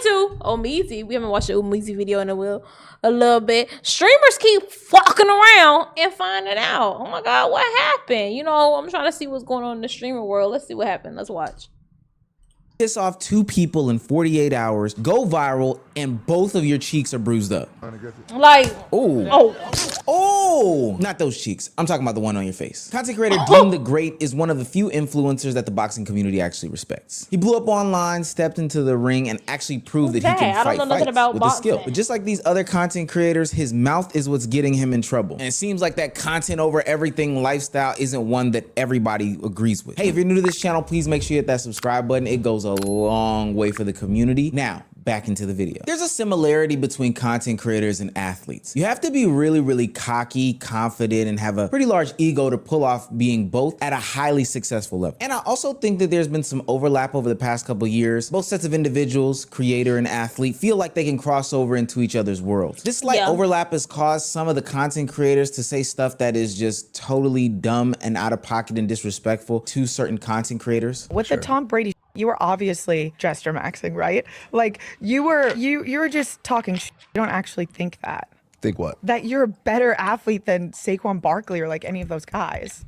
too. Omeezy. We haven't watched the Omeezy video in a little bit. Streamers keep fucking around and finding out. Oh my God, what happened? You know, I'm trying to see what's going on in the streamer world. Let's see what happened. Let's watch. Piss off 2 people in 48 hours, go viral, and both of your cheeks are bruised up. Like, oh, not those cheeks. I'm talking about the one on your face. Content creator Dean the Great is one of the few influencers that the boxing community actually respects. He blew up online, stepped into the ring, and actually proved that he can fight fights with his skill. But just like these other content creators, his mouth is what's getting him in trouble. And it seems like that content over everything lifestyle isn't one that everybody agrees with. Hey, if you're new to this channel, please make sure you hit that subscribe button. It goes a long way for the community. Now, back into the video. There's a similarity between content creators and athletes. You have to be really, really cocky, confident, and have a pretty large ego to pull off being both at a highly successful level. And I also think that there's been some overlap over the past couple years. Both sets of individuals, creator and athlete, feel like they can cross over into each other's worlds. This slight overlap has caused some of the content creators to say stuff that is just totally dumb and out of pocket and disrespectful to certain content creators. With the Tom Brady, you were obviously gesture maxing, right? Like you were just talking shit. You don't actually think that. Think what? That you're a better athlete than Saquon Barkley or like any of those guys.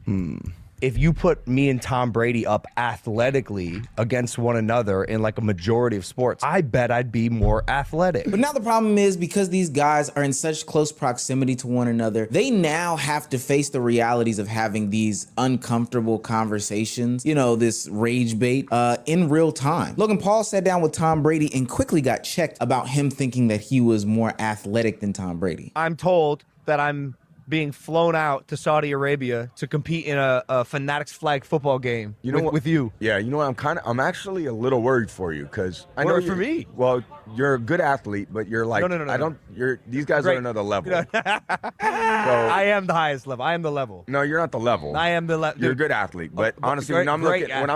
If you put me and Tom Brady up athletically against one another in like a majority of sports, I bet I'd be more athletic. But now the problem is, because these guys are in such close proximity to one another, they now have to face the realities of having these uncomfortable conversations, you know, this rage bait in real time. Logan Paul sat down with Tom Brady and quickly got checked about him thinking that he was more athletic than Tom Brady. I'm told that I'm being flown out to Saudi Arabia to compete in a Fanatics flag football game. You know with you. Yeah, you know what? I'm actually a little worried for you, because I know for me. Well, you're a good athlete, but you're like these guys are another level. So, I am the highest level. I am the level. No, you're not the level. I am the level. You're a good athlete, but honestly, when I'm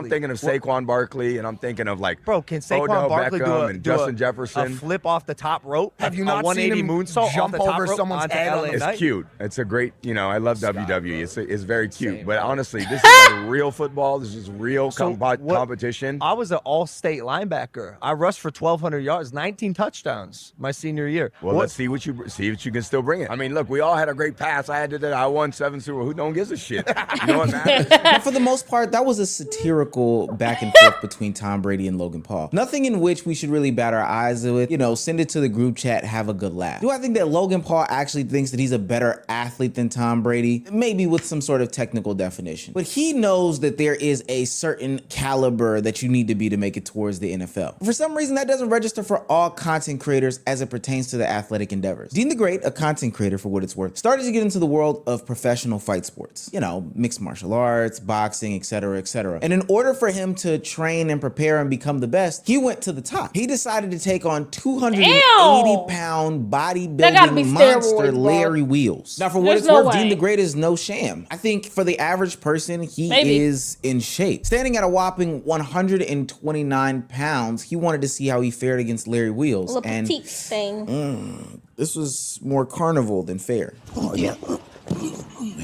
thinking of Saquon Barkley, and I'm thinking of like, bro, can Saquon Barkley do Justin Jefferson a flip off the top rope? Have you not seen him moonsault jump over someone's head? It's cute. It's a great, you know, I love WWE. It's very cute. But honestly, this is like real football. This is real competition. I was an all-state linebacker. I rushed for 1,200 yards, 19 touchdowns my senior year. Well, let's see what you can still bring it. I mean, look, we all had a great pass. I won 7 Super Bowl. Who don't gives a shit? You know what matters? But for the most part, that was a satirical back and forth between Tom Brady and Logan Paul. Nothing in which we should really bat our eyes with. You know, send it to the group chat, have a good laugh. Do I think that Logan Paul actually thinks that he's a better athlete than Tom Brady? Maybe with some sort of technical definition. But he knows that there is a certain caliber that you need to be to make it towards the NFL. For some reason, that doesn't register for all content creators as it pertains to the athletic endeavors. Dean the Great, a content creator for what it's worth, started to get into the world of professional fight sports. You know, mixed martial arts, boxing, etc., etc. And in order for him to train and prepare and become the best, he went to the top. He decided to take on 280-pound bodybuilding monster Larry Wheels. Now, for what it's worth, Dean the Great is no sham. I think for the average person, he is in shape. Standing at a whopping 129 pounds, he wanted to see how he fared against Larry Wheels. And this was more carnival than fair. Oh yeah.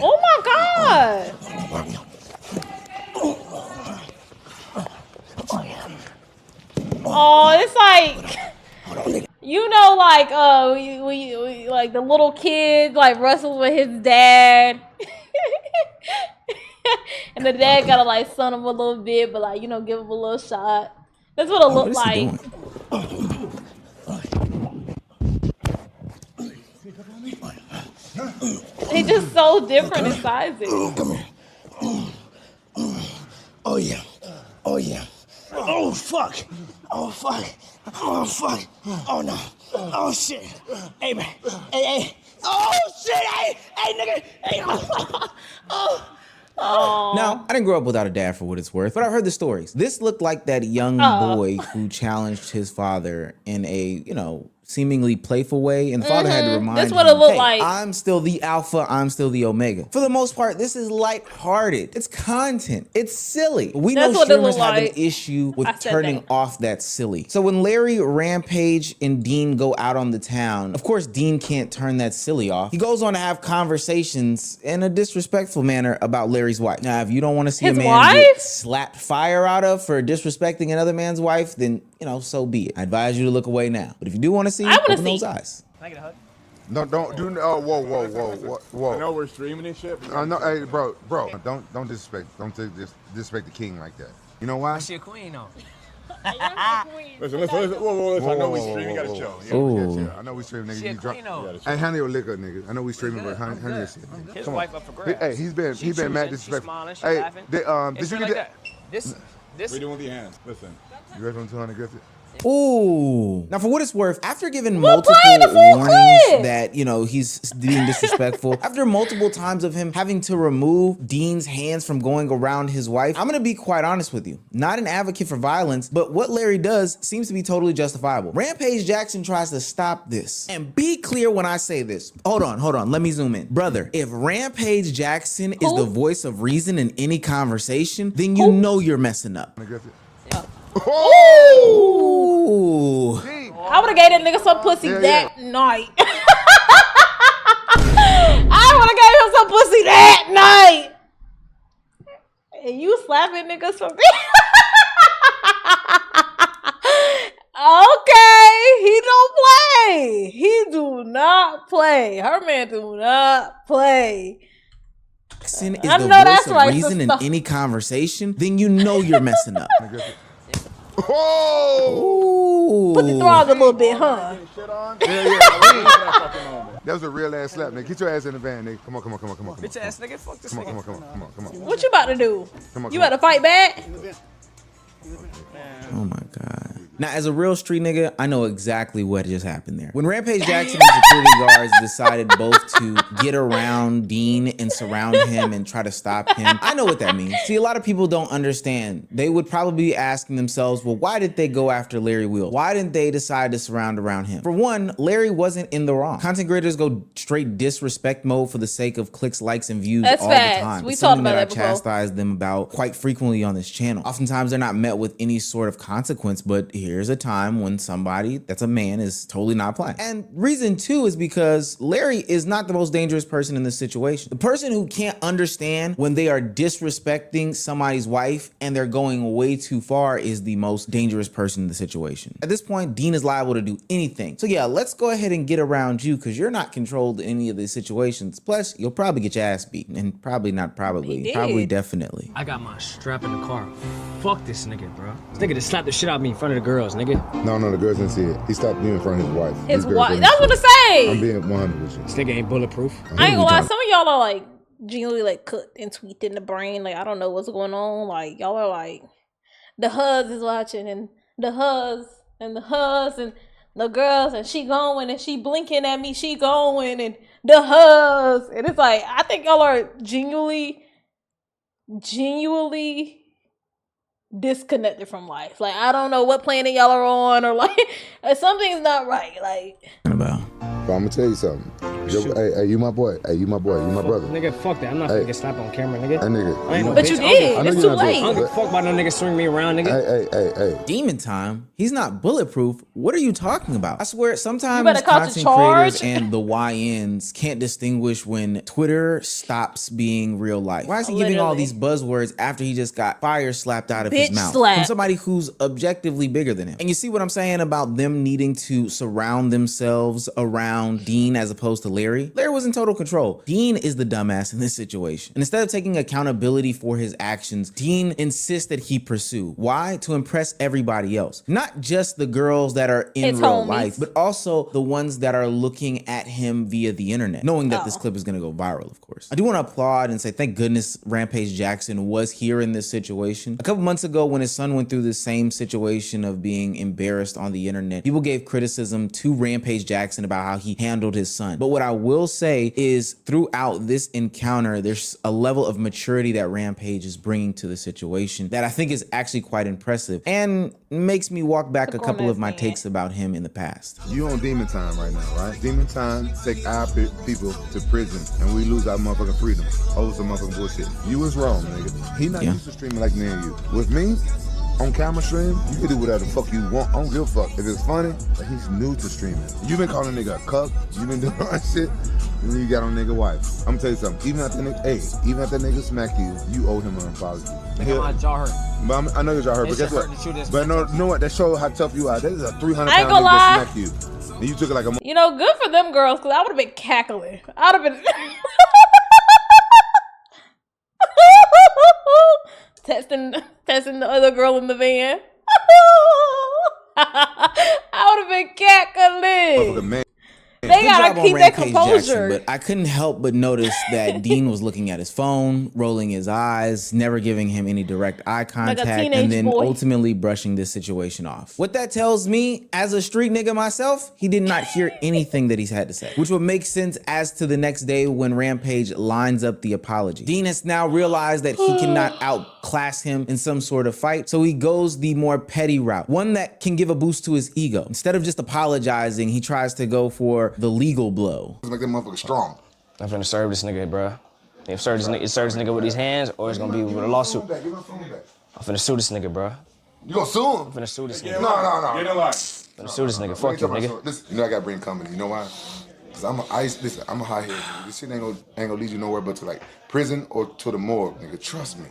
Oh my God. Oh, it's like, you know, like we like the little kid like wrestles with his dad. And the dad gotta like son him a little bit, but like, you know, give him a little shot. That's what it looked like. It's just so different in sizes. Come here. Oh yeah. Oh yeah. Oh fuck. Oh fuck. Oh fuck. Oh no. Oh shit. Hey man. Hey. Oh shit. Hey nigga. Hey. Oh. Now, I didn't grow up without a dad for what it's worth, but I've heard the stories. This looked like that young boy who challenged his father in a, you know, seemingly playful way, and the father had to remind him, what it looked like. I'm still the alpha, I'm still the omega. For the most part, this is lighthearted. It's content. It's silly. We know streamers have an issue with turning off that silly. So when Larry, Rampage, and Dean go out on the town, of course Dean can't turn that silly off. He goes on to have conversations in a disrespectful manner about Larry's wife. Now, if you don't want to see a man get slapped fire out of for disrespecting another man's wife, then you know, so be it. I advise you to look away now. But if you do want to see, I wanna open those see. eyes. Can I get a hug? No, don't do. Oh, whoa. I know we're streaming and shit. No, hey, bro, don't disrespect. Don't disrespect the king like that. You know why? She a queen, though. Listen. Whoa. I know we streaming. Got a show. Yeah. I know we streaming, nigga. She a You drunk. queen, though. Hey, honey your liquor, nigga. I know we streaming, but honey your shit. Nigga. His Come wife on. up for grabs. Hey, he's been mad She's disrespectful. smiling, she Hey, laughing. did It's you like get that? This. What are you doing with your hands? Listen. You ready for 200 Griffith? Ooh. Now, for what it's worth, after giving Well, multiple play the full warnings clip. that, you know, he's being disrespectful, after multiple times of him having to remove Dean's hands from going around his wife, I'm going to be quite honest with you. Not an advocate for violence, but what Larry does seems to be totally justifiable. Rampage Jackson tries to stop this. And be clear when I say this. Hold on. Let me zoom in. Brother, if Rampage Jackson is the voice of reason in any conversation, then you know you're messing up. Griffith? Ooh. I would have gave that nigga some pussy that night. I would have gave him some pussy that night. And you slapping niggas for me? Okay, he don't play. He do not play. Her man do not play. Jackson is I the know voice that's of right, reason in sister. any conversation, then you know you're messing up. Oh! Ooh. Put the throgs a little bit, huh? Yeah. That was a real ass slap, nigga. Get your ass in the van, nigga. Come on. Bitch ass nigga, fuck this nigga. Come on. What you about to do? Come on. You about to fight back? Oh my God. Now, as a real street nigga, I know exactly what just happened there. When Rampage Jackson and security guards decided both to get around Dean and surround him and try to stop him, I know what that means. See, a lot of people don't understand. They would probably be asking themselves, well, why did they go after Larry Wheel? Why didn't they decide to surround around him? For one, Larry wasn't in the wrong. Content creators go straight disrespect mode for the sake of clicks, likes, and views That's all facts. the time. We It's talked something about that that I before. chastise them about quite frequently on this channel. Oftentimes, they're not met with any sort of consequence, but here's a time when somebody that's a man is totally not playing. And reason two is because Larry is not the most dangerous person in this situation. The person who can't understand when they are disrespecting somebody's wife and they're going way too far is the most dangerous person in the situation. At this point, Dean is liable to do anything. So yeah, let's go ahead and get around you because you're not controlled in any of these situations. Plus, you'll probably get your ass beaten, and probably definitely. I got my strap in the car. Fuck this nigga, bro. This nigga just slapped the shit out of me in front of the girls, nigga. No, the girls didn't see it. He stopped being in front of his wife. His These girls wife. didn't That's see what it. to say. I'm being 100 with you. This nigga ain't bulletproof. I ain't gonna lie. Some of y'all are like genuinely like cooked and tweaked in the brain. Like I don't know what's going on. Like y'all are like the huz is watching and the huz and the girls and she going and she blinking at me. She going and the huz and it's like I think y'all are genuinely disconnected from life. Like I don't know what planet y'all are on or like something's not right. Like About. But I'm gonna tell you something. Hey, you my boy. Hey, you my boy. You my brother. Nigga, fuck that. I'm not gonna get slapped on camera, nigga. Hey, nigga. I ain't no but bitch. you I don't give a did. fuck. It's you're too not late. I don't give a fuck about no nigga swing me around, nigga. Hey. Demon time? He's not bulletproof. What are you talking about? I swear, sometimes better caught content the charge. creators and the YNs can't distinguish when Twitter stops being real life. Why is he giving all Literally. these buzzwords after he just got fire slapped out of his Bitch mouth slap. from somebody who's objectively bigger than him? And you see what I'm saying about them needing to surround themselves around Dean as opposed to Larry? Larry was in total control. Dean is the dumbass in this situation. And instead of taking accountability for his actions, Dean insists that he pursue. Why? To impress everybody else. Not just the girls that are in His real homies. life, but also the ones that are looking at him via the internet, knowing that this clip is gonna go viral, of course. I do want to applaud and say thank goodness Rampage Jackson was here in this situation. A couple months ago when his son went through the same situation of being embarrassed on the internet, people gave criticism to Rampage Jackson about how he handled his son. But what I will say is throughout this encounter, there's a level of maturity that Rampage is bringing to the situation that I think is actually quite impressive and makes me walk back a couple of my takes about him in the past. You on demon time right now, right? Demon time take our people to prison and we lose our motherfucking freedom over some motherfucking bullshit. You was wrong, nigga. He not used to streaming like me and you. With me, on camera stream, you can do whatever the fuck you want. I don't give a fuck. If it's funny, but he's new to streaming. You been calling a nigga a cuck. You been doing all that shit. and then you got on nigga wife. I'm gonna tell you something. Even after that nigga smack you, you owe him an apology. My jaw hurt. But I know your jaw hurt, but guess what? But no, you know what? That shows how tough you are. That is a 300 I ain't pound gonna nigga lie. that smack you. And you took it like a You know, good for them girls, because I would have been cackling. I would have been testing the other girl in the van. I would have been cackling. man. They gotta job on keep their Rampage composure. Jackson, but I couldn't help but notice that Dean was looking at his phone, rolling his eyes, never giving him any direct eye contact, and teenage then boy. ultimately brushing this situation off. What that tells me, as a street nigga myself, he did not hear anything that he's had to say, which would make sense as to the next day when Rampage lines up the apology. Dean has now realized that he cannot outclass him in some sort of fight, so he goes the more petty route, one that can give a boost to his ego. Instead of just apologizing, he tries to go for the legal blow. Make that motherfucker strong. I'm finna serve this nigga, bro. If serve this nigga with these hands, or it's gonna be with a lawsuit. Give my phone back. I'm finna sue this nigga, bro. You gonna sue him? I'm finna sue this nigga. No. Get in line. Finna sue this nigga. Fuck you, nigga. Listen, you know I gotta bring company. You know why? Cause I'm a high head nigga. This shit ain't gonna lead you nowhere but to like prison or to the morgue, nigga. Trust me.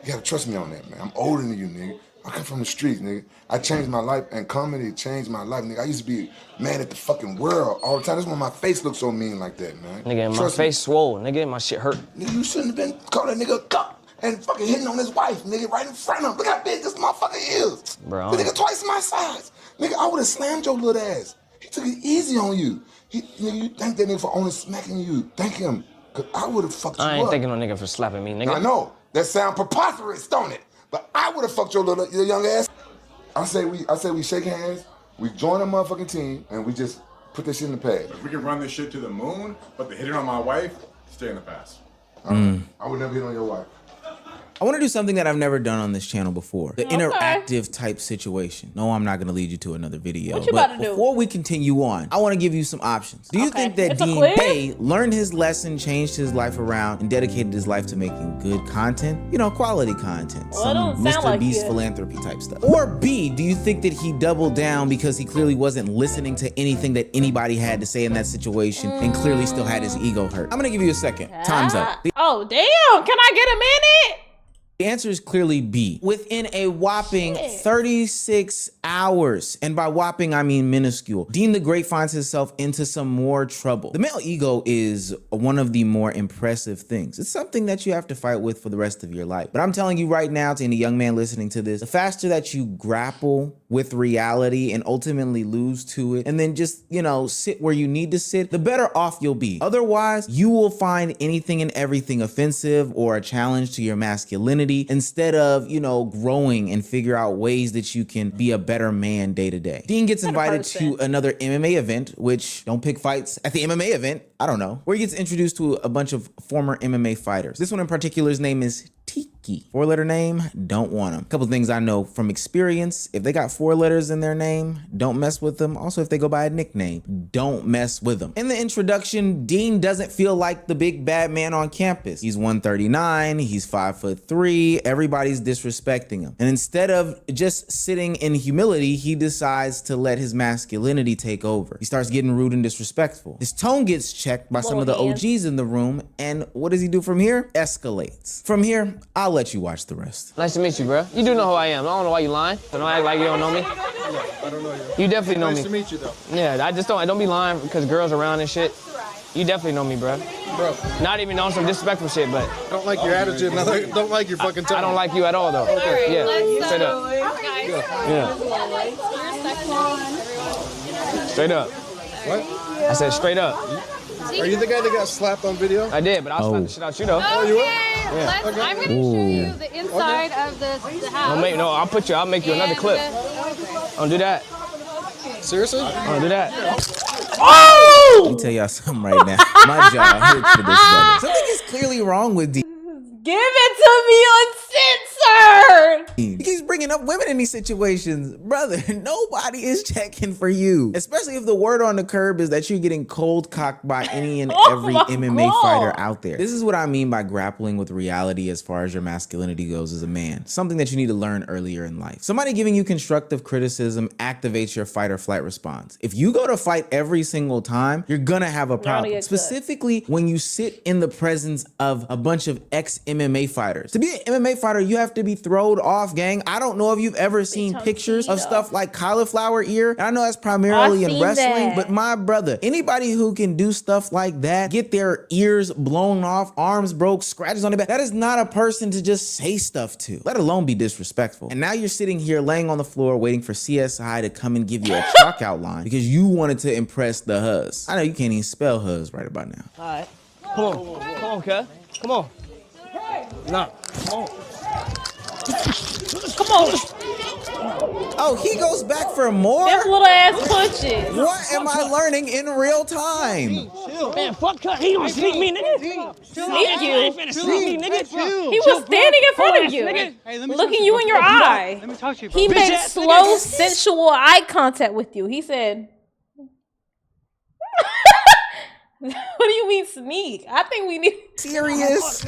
You gotta trust me on that, man. I'm older than you, nigga. I come from the streets, nigga. I changed my life, and comedy changed my life, nigga. I used to be mad at the fucking world all the time. That's why my face looks so mean like that, man. Nigga, my face swole. Nigga, my shit hurt. Nigga, you shouldn't have been calling that nigga a cup and fucking hitting on his wife, nigga, right in front of him. Look how big this motherfucker is. Bro, The nigga twice my size. Nigga, I would have slammed your little ass. He took it easy on you. Nigga, you thank that nigga for only smacking you. Thank him, cause I would have fucked you up. I ain't thanking no nigga for slapping me, nigga. I know. That sound preposterous, don't it? But I would have fucked your young ass. I say we shake hands, we join a motherfucking team, and we just put this shit in the pad. If we can run this shit to the moon, but the hitting on my wife, stay in the past. I would never hit on your wife. I want to do something that I've never done on this channel before. The interactive type situation. No, I'm not going to lead you to another video. What you but about to do? Before we continue on, I want to give you some options. Do you think that It's a Dean quiz? Bay learned his lesson, changed his life around, and dedicated his life to making good content? You know, quality content. Well, it Some don't sound Mr. like Beast it. philanthropy type stuff. Or B, do you think that he doubled down because he clearly wasn't listening to anything that anybody had to say in that situation and clearly still had his ego hurt? I'm going to give you a second. Time's up. Oh, damn. Can I get a minute? The answer is clearly B. Within a whopping 36 hours, and by whopping I mean minuscule, Dean the Great finds himself into some more trouble. The male ego is one of the more impressive things. It's something that you have to fight with for the rest of your life. But I'm telling you right now, to any young man listening to this, the faster that you grapple with reality and ultimately lose to it, and then just, you know, sit where you need to sit, the better off you'll be. Otherwise, you will find anything and everything offensive or a challenge to your masculinity instead of, you know, growing and figure out ways that you can be a better man day to day. Dean gets invited to another MMA event, which don't pick fights at the MMA event. I don't know, where he gets introduced to a bunch of former MMA fighters. This one in particular's name is Tiki. 4-letter name, don't want him. A couple things I know from experience: if they got 4 letters in their name, don't mess with them. Also, if they go by a nickname, don't mess with them. In the introduction, Dean doesn't feel like the big bad man on campus. He's 139, he's 5'3", everybody's disrespecting him. And instead of just sitting in humility, he decides to let his masculinity take over. He starts getting rude and disrespectful. His tone gets checked by some of the OGs in the room, and what does he do from here? Escalates. From here, I'll let you watch the rest. Nice to meet you, bro. You do know who I am. I don't know why you lying. Don't act like you don't know me. I don't know you. You definitely know me. Nice to meet you, though. Yeah, I don't be lying because girls around and shit. You definitely know me, bro. Bro. Not even on some disrespectful shit, but. Don't like your attitude. Don't like your fucking tone. I don't like you at all, though. Okay. Yeah, straight up. Yeah. Straight up. What? I said straight up. Are you the guy that got slapped on video? I did, but I'll slap the shit out you, though. Oh, you were? Yeah. I'm gonna show you the inside of the house. I'll make you another clip. Don't do that. Seriously? Don't do that. Let me tell y'all something right now. My jaw hurts for this brother. Something is clearly wrong with Dean. Give it to me uncensored. He keeps bringing up up women in these situations. Brother, nobody is checking for you. Especially if the word on the curb is that you're getting cold cocked by any and every MMA fighter out there. This is what I mean by grappling with reality as far as your masculinity goes as a man. Something that you need to learn earlier in life. Somebody giving you constructive criticism activates your fight or flight response. If you go to fight every single time, you're gonna have a problem. Specifically when you sit in the presence of a bunch of ex-MMA fighters. To be an MMA fighter, you have to be thrown off, gang. I don't know if you've ever seen pictures of stuff like cauliflower ear. And I know that's primarily in wrestling, but my brother, anybody who can do stuff like that, get their ears blown off, arms broke, scratches on their back, that is not a person to just say stuff to, let alone be disrespectful. And now you're sitting here laying on the floor waiting for CSI to come and give you a chalk outline because you wanted to impress the huz. I know you can't even spell huz right about now. All right. Come on, cuz. Come on. Nah, come on. Come on. Oh, he goes back for more? Them little ass punches. What am I learning in real time? Man, fuck cut. He gonna sneak me, nigga. Sneak you? Sneak me, nigga. He was standing in front of you, looking you in your eye. Let me talk to you, bro. He made slow, sensual eye contact with you. He said, what do you mean sneak? I think we need... Serious?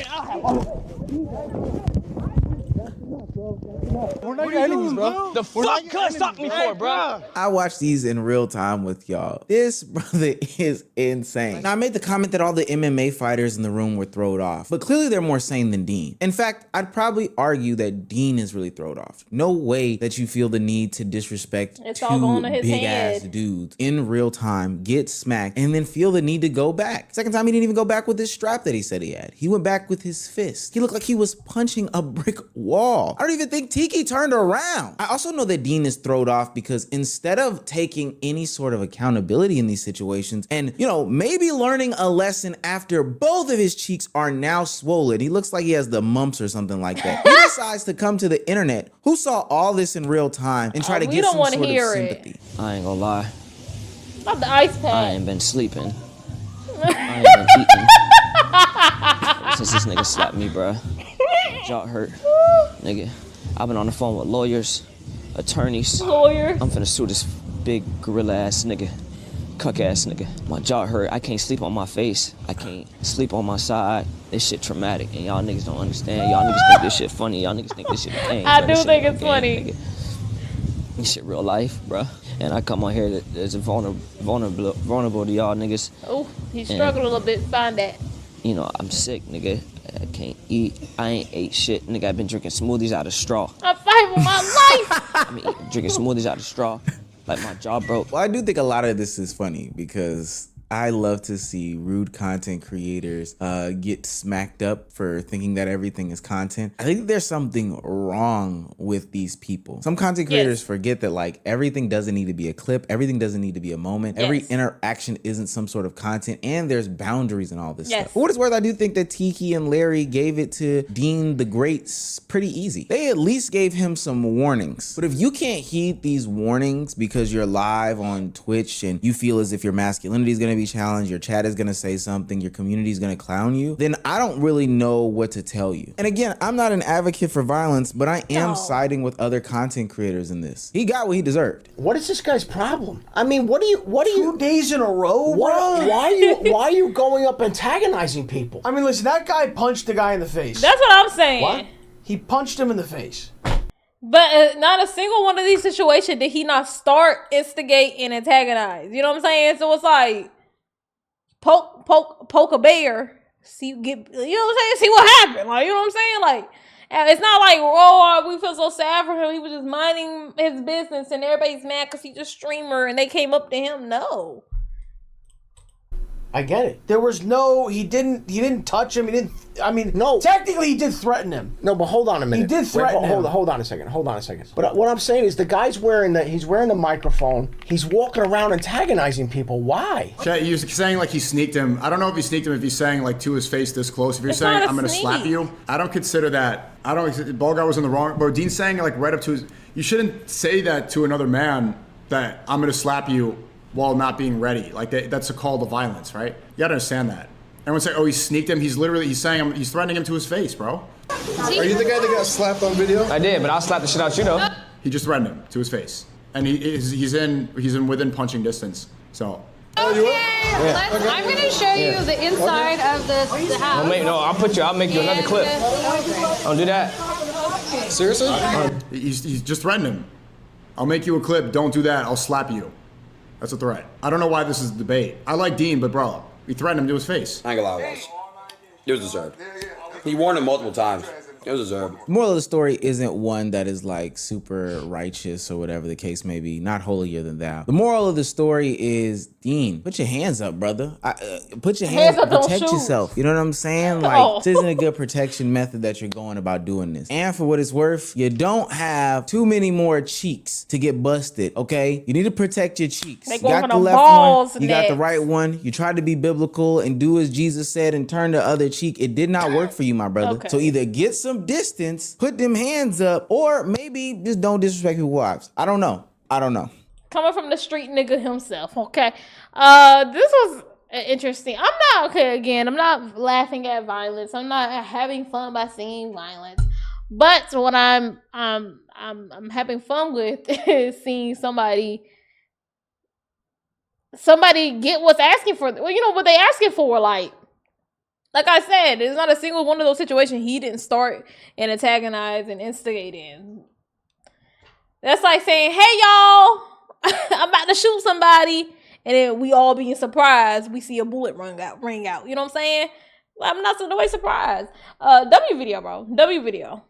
We're not your enemies, bro. The fuck could stop me for, bro? I watch these in real time with y'all. This brother is insane. Now, I made the comment that all the MMA fighters in the room were thrown off, but clearly they're more sane than Dean. In fact, I'd probably argue that Dean is really thrown off. No way that you feel the need to disrespect two big-ass dudes in real time, get smacked, and then feel the need to go back. Second time, he didn't even go back with his strap that he said he had. He went back with his fist. He looked like he was punching a brick wall. I don't even think Tiki turned around. I also know that Dean is thrown off because instead of taking any sort of accountability in these situations and, you know, maybe learning a lesson after both of his cheeks are now swollen, he looks like he has the mumps or something like that. He decides to come to the internet, who saw all this in real time, and try to get some sort of sympathy. I ain't gonna lie. Not the ice pack. I ain't been sleeping. I ain't been eating. Since this nigga slapped me, bruh. Jaw hurt. Nigga, I've been on the phone with lawyers, attorneys. I'm finna sue this big gorilla ass nigga, cuck ass nigga. My jaw hurt. I can't sleep on my face. I can't sleep on my side. This shit traumatic, and y'all niggas don't understand. Y'all niggas think this shit funny. Y'all niggas think this shit a game. I do think it's funny. Nigga. This shit real life, bruh. And I come on here as a vulnerable to y'all niggas. Oh, he struggled a little bit. Find that. You know, I'm sick, nigga. I can't eat. I ain't ate shit, nigga. I've been drinking smoothies out of straw. I'm fighting for my life. I mean, drinking smoothies out of straw. Like my jaw broke. Well, I do think a lot of this is funny because I love to see rude content creators get smacked up for thinking that everything is content. I think there's something wrong with these people. Some content creators forget that like everything doesn't need to be a clip. Everything doesn't need to be a moment. Every interaction isn't some sort of content, and there's boundaries and all this stuff. For what it's worth, I do think that Tiki and Larry gave it to Dean the Great pretty easy. They at least gave him some warnings. But if you can't heed these warnings because you're live on Twitch and you feel as if your masculinity is gonna be challenged, your chat is gonna say something, your community is gonna clown you, then I don't really know what to tell you. And again, I'm not an advocate for violence, but I am siding with other content creators in this. He got what he deserved. What is this guy's problem? I mean, what do you 2 days in a row, bro? Why are you going up antagonizing people? I mean, listen, that guy punched the guy in the face. That's what I'm saying. What? He punched him in the face. But not a single one of these situations did he not start, instigate, and antagonize. You know what I'm saying? So it's like poke a bear, you know what I'm saying? See what happened. Like, you know what I'm saying? Like, it's not like, oh, we feel so sad for him. He was just minding his business and everybody's mad because he's a streamer and they came up to him. No. I get it. There was no, he didn't touch him. He didn't, I mean, no. Technically, he did threaten him. No, but hold on a minute. He did threaten him. Hold on a second. But what I'm saying is the guy's wearing the microphone. He's walking around antagonizing people. Why? You're saying like he sneaked him. I don't know if he sneaked him, if he's saying like to his face this close. If you're saying I'm going to slap you, I don't consider that. I don't, Ball guy was in the wrong, but Dean's saying like right up to his, you shouldn't say that to another man that I'm going to slap you while not being ready. Like that's a call to violence, right? You gotta understand that. Everyone say, oh, he sneaked him. He's saying he's threatening him to his face, bro. Are you the guy that got slapped on video? I did, but I'll slap the shit out you though. He just threatened him to his face, and he's in within punching distance. So. Okay, I'm gonna show you the inside of the house. I'll make you another clip. Don't do that. Seriously? He's just threatened him. I'll make you a clip. Don't do that. I'll slap you. That's a threat. I don't know why this is a debate. I like Dean, but bro, he threatened him to his face. I ain't gonna lie, it was deserved. He warned him multiple times. It was deserved. Moral of the story isn't one that is like super righteous or whatever the case may be, not holier than thou. The moral of the story is, Dean, put your hands up, brother. Put your hands up, protect yourself. You know what I'm saying? Like, this isn't a good protection method that you're going about doing this. And for what it's worth, you don't have too many more cheeks to get busted, okay? You need to protect your cheeks. You got the left one, you got the right one. You tried to be biblical and do as Jesus said and turn the other cheek. It did not work for you, my brother. Okay. So either get some distance, put them hands up, or maybe just don't disrespect people's wives. I don't know. Coming from the street nigga himself, okay? This was interesting. I'm not laughing at violence. I'm not having fun by seeing violence. But what I'm having fun with is seeing somebody get what's asking for. Well, you know what they asking for, like I said, it's not a single one of those situations he didn't start and antagonize and instigate in. That's like saying, hey, y'all, I'm about to shoot somebody. And then we all being surprised. We see a bullet ring out. You know what I'm saying? I'm not so no way surprised. W video, bro. W video.